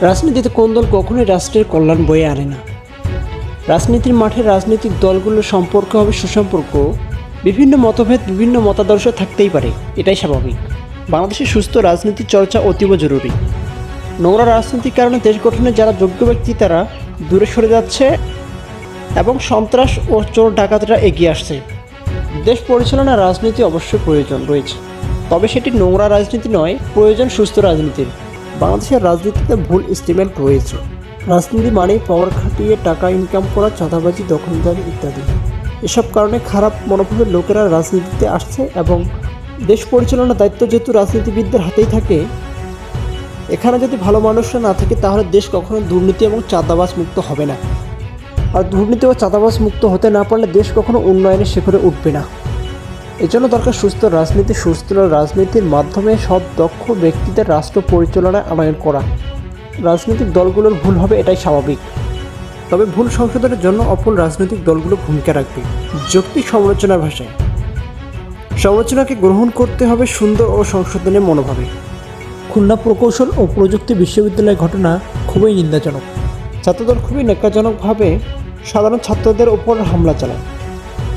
রাজনীতিতে কোন দল কখনোই রাষ্ট্রের কল্যাণ বয়ে আনে না। রাজনীতির মাঠে রাজনৈতিক দলগুলোর সম্পর্ক হবে সুসম্পর্ক। বিভিন্ন মতভেদ, বিভিন্ন মতাদর্শ থাকতেই পারে, এটাই স্বাভাবিক। বাংলাদেশে সুস্থ রাজনীতির চর্চা অতীব জরুরি। নোংরা রাজনীতির কারণে দেশ গঠনে যারা যোগ্য ব্যক্তি তারা দূরে সরে যাচ্ছে এবং সন্ত্রাস ও চোর ডাকাতরা এগিয়ে আসছে। দেশ পরিচালনার রাজনীতি অবশ্যই প্রয়োজন রয়েছে, তবে সেটি নোংরা রাজনীতি নয়, প্রয়োজন সুস্থ রাজনীতির। বাংলাদেশের রাজনীতিতে ভুল এস্টিমেট রয়েছে। রাজনীতি মানেই পাওয়ার খাটিয়ে টাকা ইনকাম করা, চাঁদাবাজি, দখলদারি ইত্যাদি। এসব কারণে খারাপ মনোভাবের লোকেরা রাজনীতিতে আসছে এবং দেশ পরিচালনার দায়িত্ব যেহেতু রাজনীতিবিদদের হাতেই থাকে, এখানে যদি ভালো মানুষরা না থাকে তাহলে দেশ কখনো দুর্নীতি এবং চাঁদাবাজ মুক্ত হবে না। আর দুর্নীতি ও চাঁদাবাজ মুক্ত হতে না পারলে দেশ কখনো উন্নয়নের শিখরে উঠবে না। এজন্য দরকার সুস্থ রাজনীতি। সুস্থ রাজনীতির মাধ্যমে সব দক্ষ ব্যক্তিদের রাষ্ট্র পরিচালনায় আনয়ন করা। রাজনৈতিক দলগুলোর ভুল হবে, এটাই স্বাভাবিক, তবে ভুল সংশোধনের জন্য অপর রাজনৈতিক দলগুলো ভূমিকা রাখবে। যৌক্তিক সমালোচনার ভাষায় সমালোচনাকে গ্রহণ করতে হবে সুন্দর ও সংশোধনের মনোভাবে। খুলনা প্রকৌশল ও প্রযুক্তি বিশ্ববিদ্যালয়ের ঘটনা খুবই নিন্দাজনক। ছাত্রদল খুবই ন্যাক্কারজনকভাবে সাধারণ ছাত্রদের ওপর হামলা চালায়,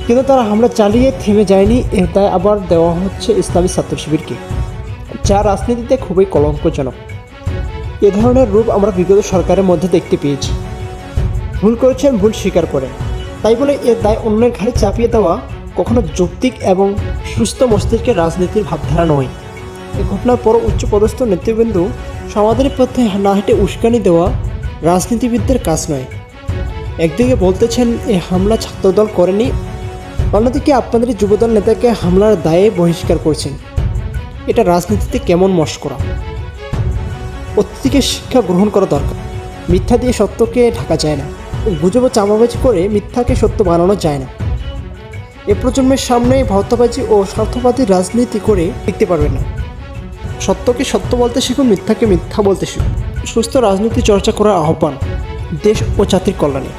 কিন্তু তারা হামলা চালিয়ে থেমে যায়নি। এর দায় আবার দেওয়া হচ্ছে ইসলামী ছাত্র শিবিরকে, যা রাজনীতিতে খুবই কলঙ্কজনক। এ ধরনের রূপ আমরা বিগত সরকারের মধ্যে দেখতে পেয়েছি। ভুল করেছেন, ভুল স্বীকার করেন, তাই বলে এর দায় অন্যের ঘাড়ে চাপিয়ে দেওয়া কখনো যৌক্তিক এবং সুস্থ মস্তিষ্কের রাজনীতির ভাবধারা নয়। এই ঘটনার পর উচ্চপদস্থ নেতৃবৃন্দ সমাধানের পথে না হেঁটে উস্কানি দেওয়া রাজনীতিবিদদের কাজ নয়। একদিকে বলতেছেন এই হামলা ছাত্রদল করেনি, অন্যদিকে আপনাদের যুবদল নেতাকে হামলার দায়ে বহিষ্কার করছেন। এটা রাজনীতিতে কেমন মশকরা। অতীতকে শিক্ষা গ্রহণ করা দরকার। মিথ্যা দিয়ে সত্যকে ঢাকা যায় না, গুজব চামাবাজি করে মিথ্যাকে সত্য বানানো যায় না। এ প্রজন্মের সামনে ভাওতাবাজি ও স্বার্থবাদী রাজনীতি করে দেখতে পারবে না। সত্যকে সত্য বলতে শিখুন, মিথ্যাকে মিথ্যা বলতে শিখুন। সুস্থ রাজনীতি চর্চা করার আহ্বান দেশ ও জাতির কল্যাণে।